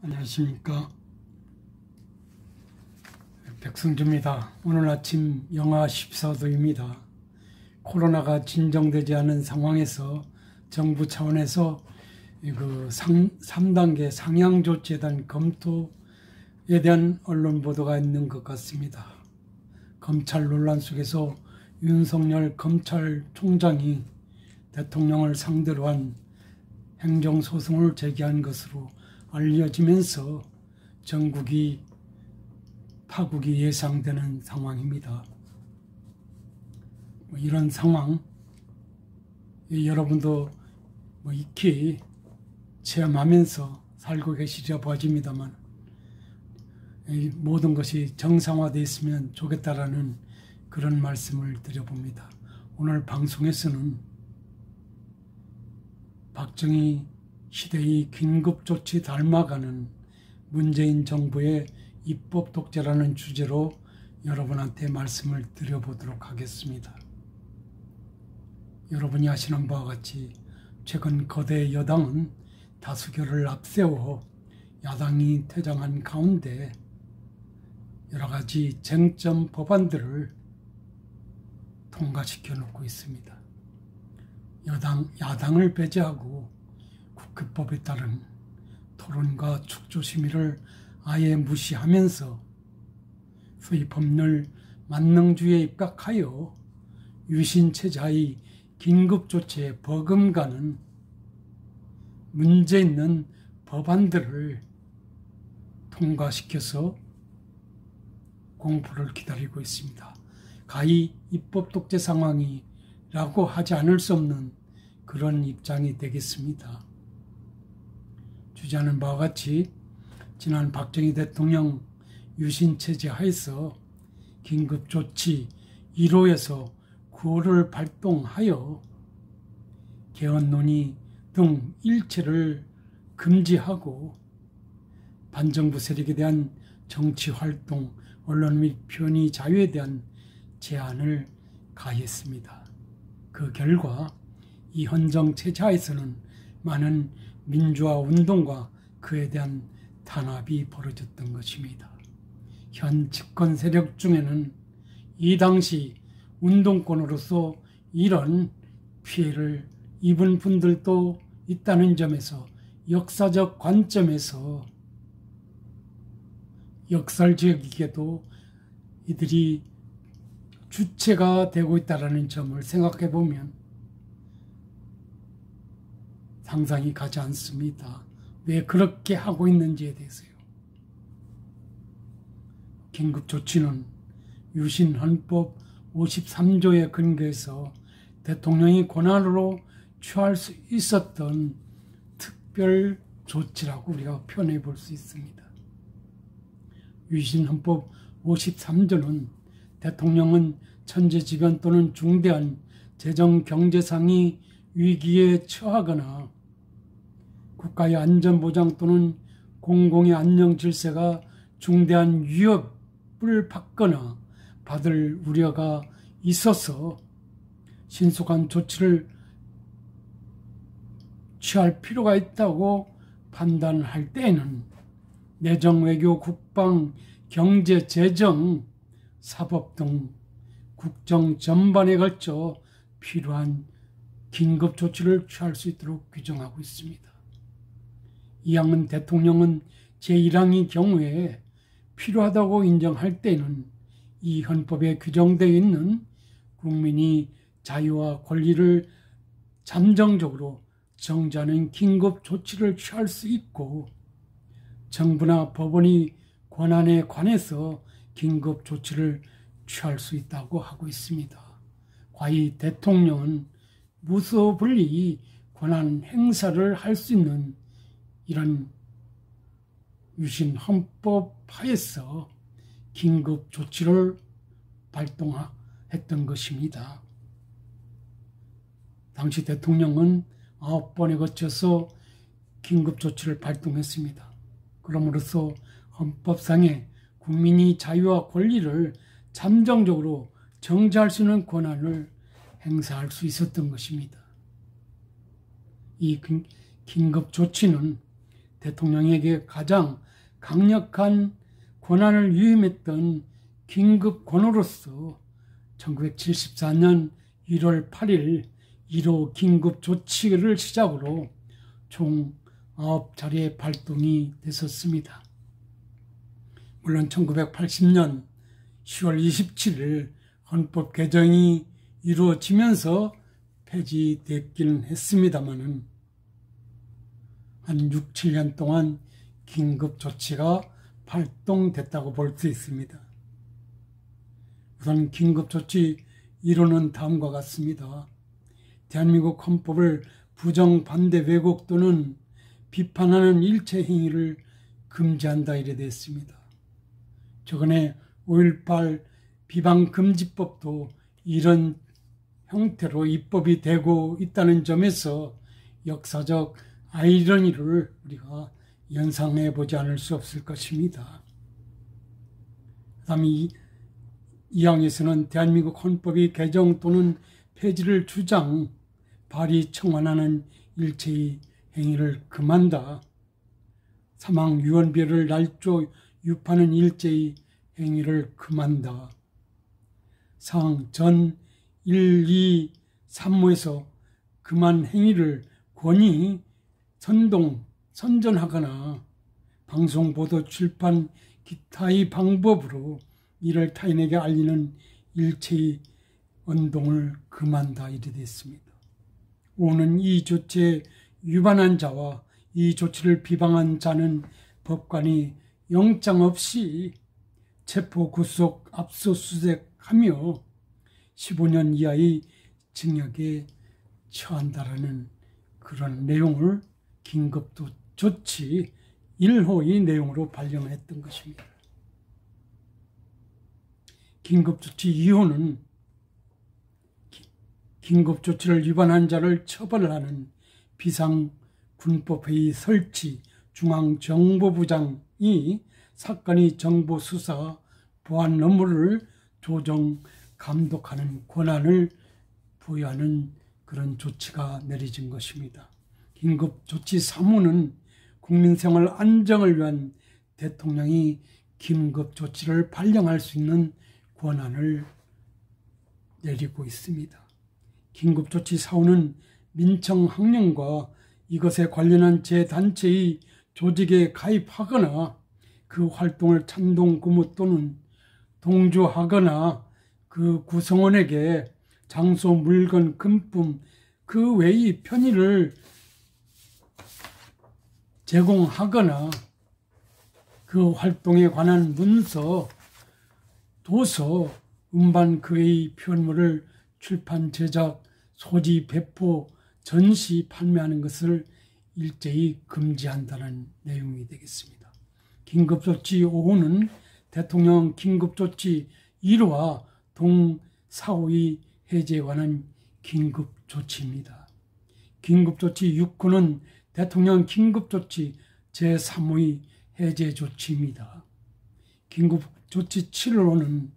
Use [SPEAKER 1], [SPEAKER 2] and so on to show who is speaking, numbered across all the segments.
[SPEAKER 1] 안녕하십니까. 백승주입니다. 오늘 아침 영하 14도입니다. 코로나가 진정되지 않은 상황에서 정부 차원에서 3단계 상향 조치에 대한 검토에 대한 언론 보도가 있는 것 같습니다. 검찰 논란 속에서 윤석열 검찰총장이 대통령을 상대로 한 행정소송을 제기한 것으로 알려지면서 전국이 파국이 예상되는 상황입니다. 이런 상황 여러분도 익히 체험하면서 살고 계시려 보아집니다만 모든 것이 정상화되어 있으면 좋겠다라는 그런 말씀을 드려봅니다. 오늘 방송에서는 박정희 시대의 긴급조치 닮아가는 문재인 정부의 입법 독재라는 주제로 여러분한테 말씀을 드려보도록 하겠습니다. 여러분이 아시는 바와 같이 최근 거대 여당은 다수결을 앞세워 야당이 퇴장한 가운데 여러 가지 쟁점 법안들을 통과시켜 놓고 있습니다. 야당을 배제하고 국회법에 따른 토론과 축조심의를 아예 무시하면서 소위 법률 만능주의에 입각하여 유신체자의 긴급조치에 버금가는 문제 있는 법안들을 통과시켜서 공포를 기다리고 있습니다. 가히 입법 독재 상황이라고 하지 않을 수 없는 그런 입장이 되겠습니다. 주장하는 바와 같이 지난 박정희 대통령 유신체제 하에서 긴급조치 1호에서 9호를 발동하여 개헌 논의 등 일체를 금지하고 반정부 세력에 대한 정치활동, 언론 및 표현의 자유에 대한 제한을 가했습니다. 그 결과 이 헌정체제 하에서는 많은 민주화 운동과 그에 대한 탄압이 벌어졌던 것입니다. 현 집권 세력 중에는 이 당시 운동권으로서 이런 피해를 입은 분들도 있다는 점에서 역사적 관점에서 역설적이게도 이들이 주체가 되고 있다는 점을 생각해 보면 상상이 가지 않습니다. 왜 그렇게 하고 있는지에 대해서요. 긴급조치는 유신헌법 53조에 근거해서 대통령이 권한으로 취할 수 있었던 특별조치라고 우리가 표현해 볼 수 있습니다. 유신헌법 53조는 대통령은 천재지변 또는 중대한 재정 경제상의 위기에 처하거나 국가의 안전보장 또는 공공의 안녕 질서가 중대한 위협을 받거나 받을 우려가 있어서 신속한 조치를 취할 필요가 있다고 판단할 때에는 내정, 외교, 국방, 경제, 재정, 사법 등 국정 전반에 걸쳐 필요한 긴급 조치를 취할 수 있도록 규정하고 있습니다. 이항은 대통령은 제1항의 경우에 필요하다고 인정할 때는 이 헌법에 규정되어 있는 국민이 자유와 권리를 잠정적으로 정지하는 긴급 조치를 취할 수 있고 정부나 법원이 권한에 관해서 긴급 조치를 취할 수 있다고 하고 있습니다. 과히 대통령은 무소불위 권한 행사를 할 수 있는 이런 유신 헌법 하에서 긴급 조치를 발동했던 것입니다. 당시 대통령은 9번에 거쳐서 긴급 조치를 발동했습니다. 그럼으로써 헌법상의 국민이 자유와 권리를 잠정적으로 정지할 수 있는 권한을 행사할 수 있었던 것입니다. 이 긴급 조치는 대통령에게 가장 강력한 권한을 위임했던 긴급 권고로서 1974년 1월 8일 1호 긴급 조치를 시작으로 총 9차례 발동이 됐었습니다. 물론 1980년 10월 27일 헌법 개정이 이루어지면서 폐지됐기는 했습니다마는 한 6, 7년 동안 긴급 조치가 발동됐다고 볼 수 있습니다. 우선 긴급 조치 1호는 다음과 같습니다. 대한민국 헌법을 부정, 반대, 왜곡 또는 비판하는 일체 행위를 금지한다 이래 됐습니다. 최근에 5.18 비방금지법도 이런 형태로 입법이 되고 있다는 점에서 역사적 아이러니를 우리가 연상해 보지 않을 수 없을 것입니다. 그 다음에 이 항에서는 대한민국 헌법이 개정 또는 폐지를 주장, 발의, 청원하는 일체의 행위를 금한다. 사망, 유언비어를 날조, 유파하는 일체의 행위를 금한다. 사항 전 1, 2, 3호에서 금한 행위를 권위, 선전하거나 방송, 보도, 출판, 기타의 방법으로 이를 타인에게 알리는 일체의 언동을 금한다 이래 됐습니다. 5는 이 조치에 위반한 자와 이 조치를 비방한 자는 법관이 영장 없이 체포, 구속, 압수수색하며 15년 이하의 징역에 처한다라는 그런 내용을 긴급조치 1호의 내용으로 발령했던 것입니다. 긴급조치 2호는 긴급조치를 위반한 자를 처벌하는 비상군법회의 설치, 중앙정보부장이 사건의 정보수사, 보안 업무를 조정, 감독하는 권한을 부여하는 그런 조치가 내려진 것입니다. 긴급조치 3호는 국민생활 안정을 위한 대통령이 긴급조치를 발령할 수 있는 권한을 내리고 있습니다. 긴급조치 4호는 민청학령과 이것에 관련한 제단체의 조직에 가입하거나 그 활동을 찬동, 고무 또는 동조하거나 그 구성원에게 장소, 물건, 금품, 그 외의 편의를 제공하거나 그 활동에 관한 문서, 도서, 음반 그 외의 표현물을 출판, 제작, 소지, 배포, 전시, 판매하는 것을 일제히 금지한다는 내용이 되겠습니다. 긴급조치 5호는 대통령 긴급조치 1호와 동 4호의 해제에 관한 긴급조치입니다. 긴급조치 6호는 대통령 긴급조치 제3호의 해제 조치입니다. 긴급조치 7호는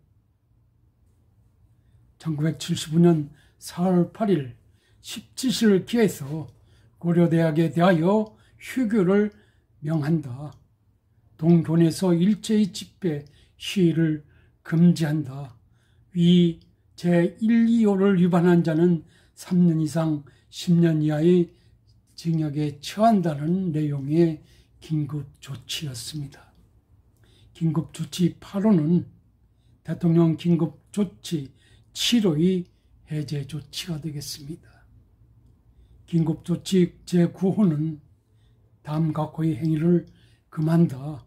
[SPEAKER 1] 1975년 4월 8일 17시를 기해서 고려대학에 대하여 휴교를 명한다. 동교내에서 일제히 집회, 시위를 금지한다. 위 제1, 2호를 위반한 자는 3년 이상 10년 이하의 징역에 처한다는 내용의 긴급조치였습니다. 긴급조치 8호는 대통령 긴급조치 7호의 해제 조치가 되겠습니다. 긴급조치 제9호는 다음 각호의 행위를 금한다.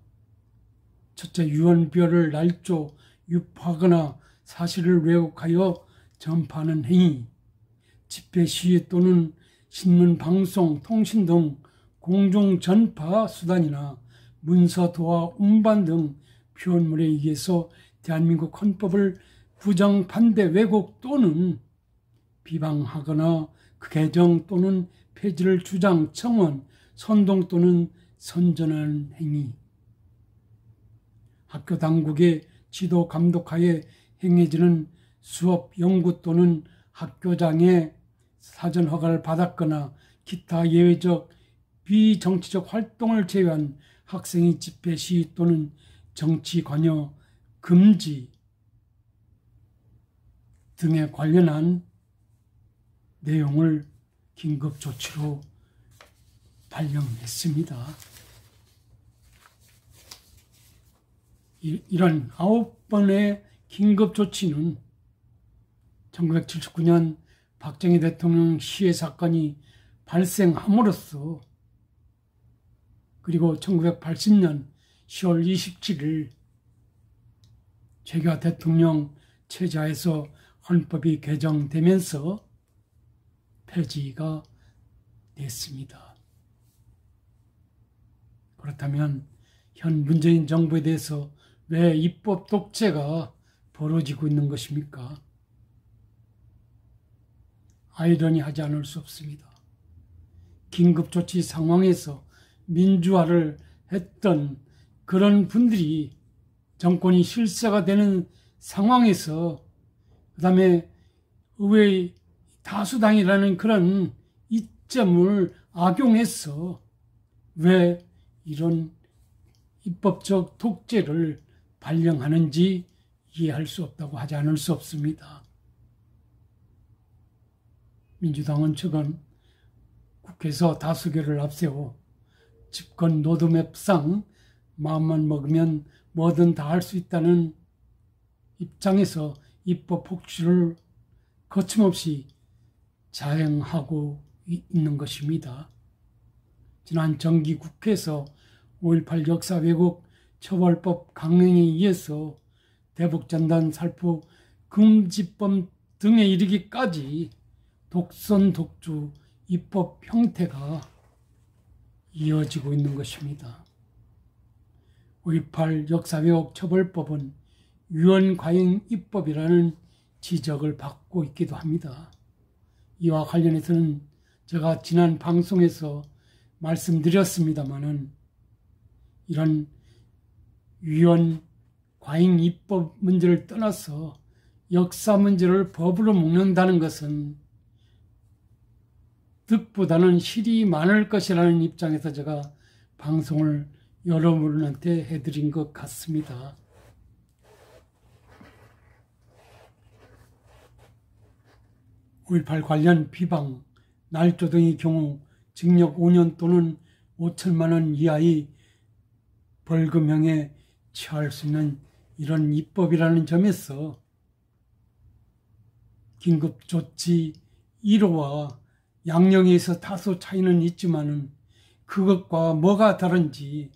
[SPEAKER 1] 첫째, 유언비어를 날조, 유포하거나 사실을 왜곡하여 전파하는 행위, 집회, 시위 또는 신문, 방송, 통신 등 공중전파 수단이나 문서, 도화, 음반 등 표현물에 의해서 대한민국 헌법을 부정, 반대, 왜곡 또는 비방하거나 그 개정 또는 폐지를 주장, 청원, 선동 또는 선전하는 행위, 학교 당국의 지도 감독하에 행해지는 수업, 연구 또는 학교장의 사전 허가를 받았거나 기타 예외적 비정치적 활동을 제외한 학생의 집회, 시위 또는 정치 관여 금지 등에 관련한 내용을 긴급조치로 발령했습니다. 이런 9번의 긴급조치는 1979년 박정희 대통령 시해 사건이 발생함으로써, 그리고 1980년 10월 27일 최규하 대통령 체자에서 헌법이 개정되면서 폐지가 됐습니다. 그렇다면 현 문재인 정부에 대해서 왜 입법 독재가 벌어지고 있는 것입니까? 아이러니하지 않을 수 없습니다. 긴급조치 상황에서 민주화를 했던 그런 분들이 정권이 실세가 되는 상황에서, 그 다음에 의회의 다수당이라는 그런 이점을 악용해서 왜 이런 입법적 독재를 발령하는지 이해할 수 없다고 하지 않을 수 없습니다. 민주당은 최근 국회에서 다수결을 앞세워 집권 로드맵상 마음만 먹으면 뭐든 다 할 수 있다는 입장에서 입법 폭주를 거침없이 자행하고 있는 것입니다. 지난 정기국회에서 5.18 역사 왜곡 처벌법 강행에 의해서 대북전단 살포 금지법 등에 이르기까지 독선 독주 입법 형태가 이어지고 있는 것입니다. 5.18 역사 왜곡 처벌법은 유언과잉 입법이라는 지적을 받고 있기도 합니다. 이와 관련해서는 제가 지난 방송에서 말씀드렸습니다마는, 이런 유언 과잉 입법 문제를 떠나서 역사 문제를 법으로 묶는다는 것은 득보다는 실이 많을 것이라는 입장에서 제가 방송을 여러분한테 해드린 것 같습니다. (5.18) 관련 비방, 날조 등의 경우 징역 5년 또는 5천만 원 이하의 벌금형에 처할 수 있는 이런 입법이라는 점에서 긴급조치 1호와 양형에서 다소 차이는 있지만은 그것과 뭐가 다른지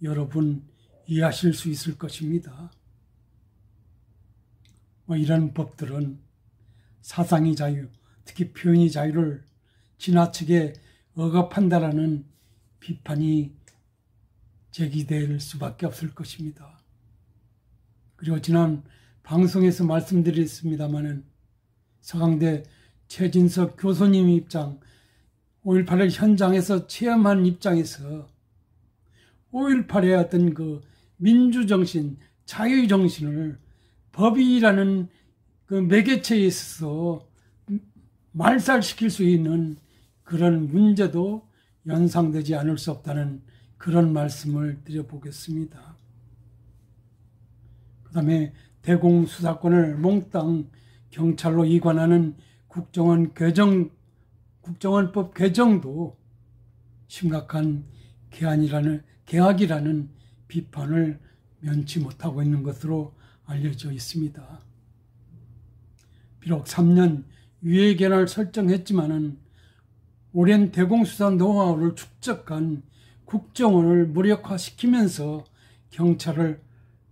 [SPEAKER 1] 여러분 이해하실 수 있을 것입니다. 이런 법들은 사상의 자유, 특히 표현의 자유를 지나치게 억압한다라는 비판이 제기될 수밖에 없을 것입니다. 그리고 지난 방송에서 말씀드렸습니다마는 서강대 최진석 교수님 입장, 5.18을 현장에서 체험한 입장에서 5.18의 어떤 그 민주정신, 자유정신을 법이라는 그 매개체에 있어서 말살시킬 수 있는 그런 문제도 연상되지 않을 수 없다는 그런 말씀을 드려보겠습니다. 그 다음에 대공수사권을 몽땅 경찰로 이관하는 국정원법 개정도 심각한 개학이라는 비판을 면치 못하고 있는 것으로 알려져 있습니다. 비록 3년 유예기간을 설정했지만은 오랜 대공수사 노하우를 축적한 국정원을 무력화시키면서 경찰을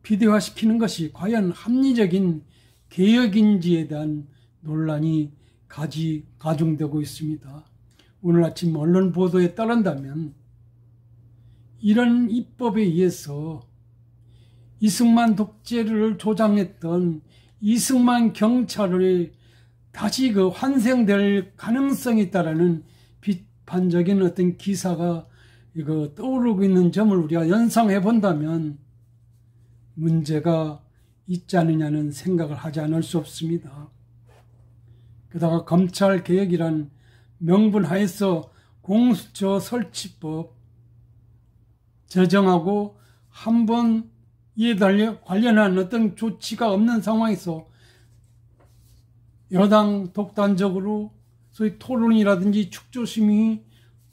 [SPEAKER 1] 비대화시키는 것이 과연 합리적인 개혁인지에 대한 논란이 가중되고 있습니다. 오늘 아침 언론 보도에 따른다면 이런 입법에 의해서 이승만 독재를 조장했던 이승만 경찰을 다시 환생될 가능성이 있다라는 비판적인 어떤 기사가 떠오르고 있는 점을 우리가 연상해 본다면 문제가 있지 않느냐는 생각을 하지 않을 수 없습니다. 게다가 검찰개혁이란 명분 하에서 공수처 설치법 제정하고 한 번 이에 관련한 어떤 조치가 없는 상황에서 여당 독단적으로 소위 토론이라든지 축조심의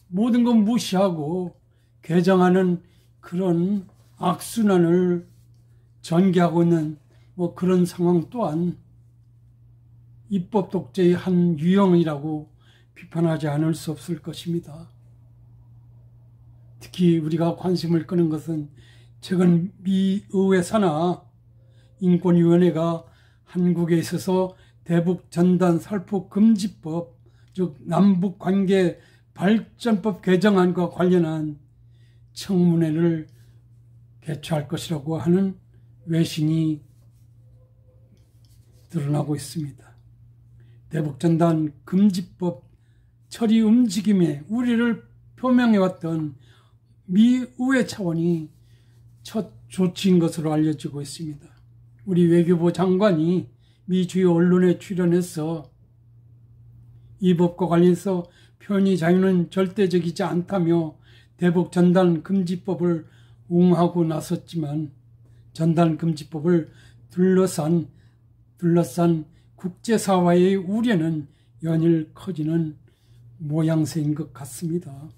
[SPEAKER 1] 모든 것 무시하고 개정하는 그런 악순환을 전개하고 있는 그런 상황 또한 입법 독재의 한 유형이라고 비판하지 않을 수 없을 것입니다. 특히 우리가 관심을 끄는 것은 최근 미 의회 산하 인권위원회가 한국에 있어서 대북 전단 살포 금지법, 즉 남북관계 발전법 개정안과 관련한 청문회를 개최할 것이라고 하는 외신이 드러나고 있습니다. 대북 전단 금지법 처리 움직임에 우려를 표명해왔던 미 의회 차원이 첫 조치인 것으로 알려지고 있습니다. 우리 외교부 장관이 미 주요 언론에 출연해서 이 법과 관련해서 표현의 자유는 절대적이지 않다며 대북 전단 금지법을 옹호하고 나섰지만 전단 금지법을 둘러싼 국제사회의 우려는 연일 커지는 모양새인 것 같습니다.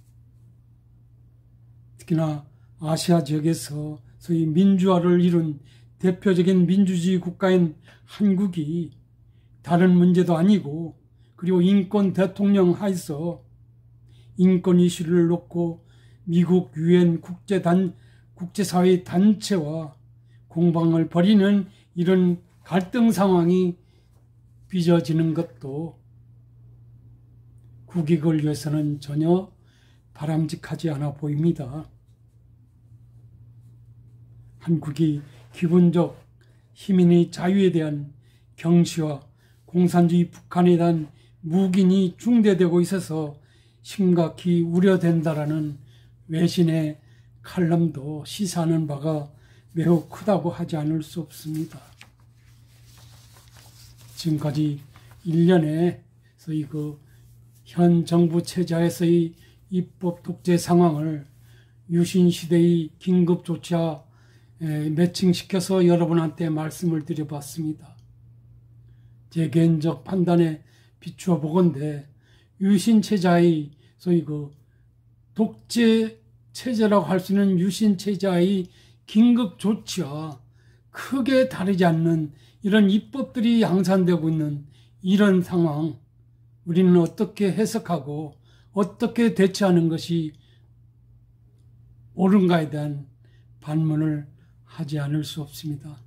[SPEAKER 1] 특히나 아시아 지역에서 소위 민주화를 이룬 대표적인 민주주의 국가인 한국이 다른 문제도 아니고 그리고 인권 대통령 하에서 인권 이슈를 놓고 미국 유엔 국제사회 단체와 공방을 벌이는 이런 갈등 상황이 빚어지는 것도 국익을 위해서는 전혀 바람직하지 않아 보입니다. 한국이 기본적 시민의 자유에 대한 경시와 공산주의 북한에 대한 묵인이 중대되고 있어서 심각히 우려된다라는 외신의 칼럼도 시사하는 바가 매우 크다고 하지 않을 수 없습니다. 지금까지 1년에 소위 현 정부 체제에서의 입법 독재 상황을 유신 시대의 긴급 조치와 매칭시켜서 여러분한테 말씀을 드려봤습니다. 제 개인적 판단에 비추어 보건대 유신 체제의 소위 독재 체제라고 할 수 있는 유신 체제의 긴급 조치와 크게 다르지 않는 이런 입법들이 양산되고 있는 이런 상황, 우리는 어떻게 해석하고 어떻게 대처하는 것이 옳은가에 대한 반문을 하지 않을 수 없습니다.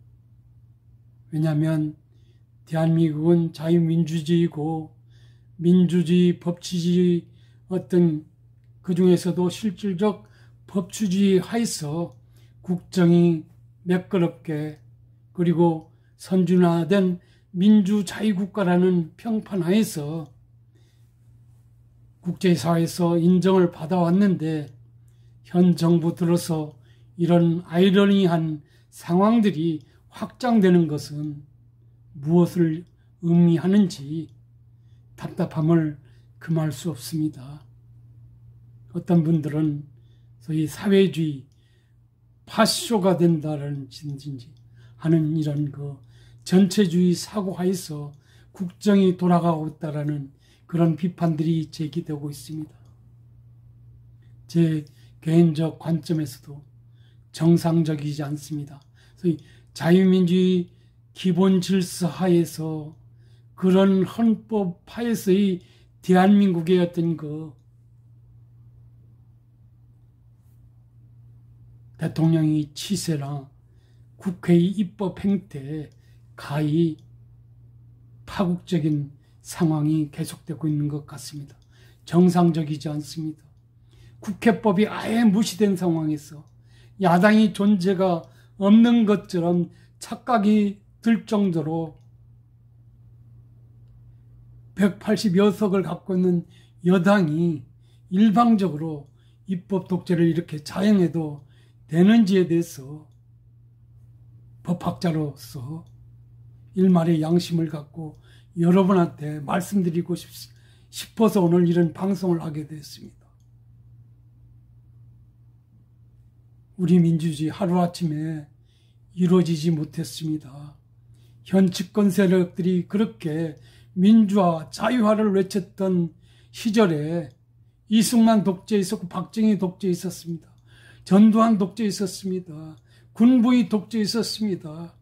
[SPEAKER 1] 왜냐하면 대한민국은 자유민주주의고 민주주의, 법치주의 어떤 그 중에서도 실질적 법치주의 하에서 국정이 매끄럽게 그리고 선진화된 민주자유국가라는 평판 하에서 국제사회에서 인정을 받아왔는데 현 정부 들어서 이런 아이러니한 상황들이 확장되는 것은 무엇을 의미하는지 답답함을 금할 수 없습니다. 어떤 분들은 소위 사회주의 파쇼가 된다는 짓인지 하는 이런 전체주의 사고하에서 국정이 돌아가고 있다라는 그런 비판들이 제기되고 있습니다. 제 개인적 관점에서도 정상적이지 않습니다. 소위 자유민주주의 기본 질서 하에서 그런 헌법 하에서의 대한민국의 어떤 대통령의 치세나 국회의 입법 행태 가히 파국적인 상황이 계속되고 있는 것 같습니다. 정상적이지 않습니다. 국회법이 아예 무시된 상황에서 야당이 존재가 없는 것처럼 착각이 들 정도로 180여석을 갖고 있는 여당이 일방적으로 입법 독재를 이렇게 자행해도 되는지에 대해서 법학자로서 일말의 양심을 갖고 여러분한테 말씀드리고 싶어서 오늘 이런 방송을 하게 됐습니다. 우리 민주주의 하루아침에 이루어지지 못했습니다. 현 집권 세력들이 그렇게 민주화, 자유화를 외쳤던 시절에 이승만 독재 있었고 박정희 독재 있었습니다. 전두환 독재 있었습니다. 군부의 독재 있었습니다.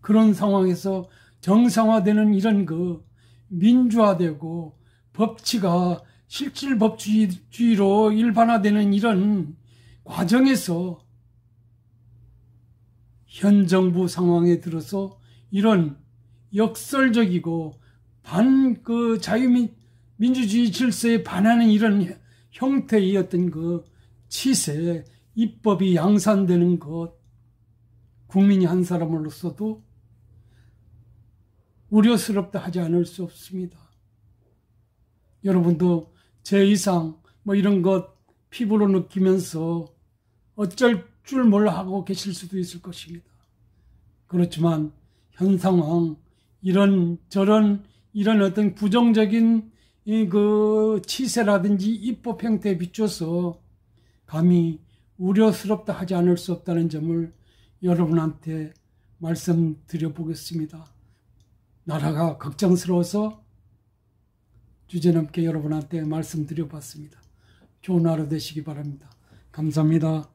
[SPEAKER 1] 그런 상황에서 정상화되는 이런 민주화되고 법치가 실질법주의로 일반화되는 이런 과정에서 현 정부 상황에 들어서 이런 역설적이고 자유민주주의 질서에 반하는 이런 형태의 어떤 치세, 입법이 양산되는 것, 국민이 한 사람으로서도 우려스럽다 하지 않을 수 없습니다. 여러분도 제 이상 이런 것 피부로 느끼면서 어쩔 줄 몰라 하고 계실 수도 있을 것입니다. 그렇지만 현 상황 이런 어떤 부정적인 치세라든지 입법 형태에 비춰서 감히 우려스럽다 하지 않을 수 없다는 점을 여러분한테 말씀드려 보겠습니다. 나라가 걱정스러워서 주제넘게 여러분한테 말씀드려 봤습니다. 좋은 하루 되시기 바랍니다. 감사합니다.